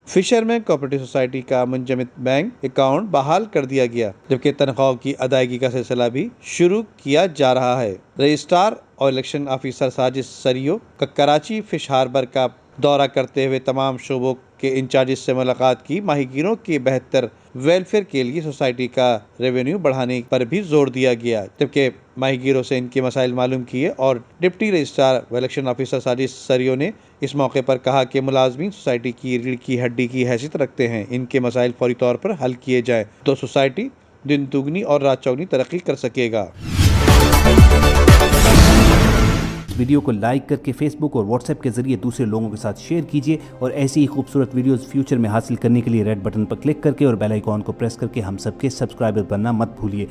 Fisherman cooperative society का मुंजमद bank account बहाल कर दिया गया, जबकि तनख्वाहों की अदायगी का सिलसिला भी शुरू किया जा रहा है। रजिस्ट्रार और इलेक्शन ऑफिसर साजिद सरियो का कराची फिश हार्बर का दौरा करते हुए तमाम शोबों के इंचार्जेस से मुलाकात की। माहीगीरों के बेहतर वेलफेयर के लिए सोसाइटी का रेवेन्यू बढ़ाने पर भी जोर दिया गया, जबकि माहीगीरों से इनके मसाइल मालूम किए। और डिप्टी रजिस्ट्रार व इलेक्शन ऑफिसर साजिद सरियो ने इस मौके पर कहा कि मुलाजमीन सोसाइटी की रीढ़ की हड्डी की हैसियत रखते हैं। इनके मसाइल फौरी तौर पर हल किए जाए तो सोसाइटी दिन दुगनी और रात चौगनी तरक्की कर सकेगा। वीडियो को लाइक करके फेसबुक और व्हाट्सएप के जरिए दूसरे लोगों के साथ शेयर कीजिए और ऐसी ही खूबसूरत वीडियोस फ्यूचर में हासिल करने के लिए रेड बटन पर क्लिक करके और बेल आइकॉन को प्रेस करके हम सबके सब्सक्राइबर बनना मत भूलिए।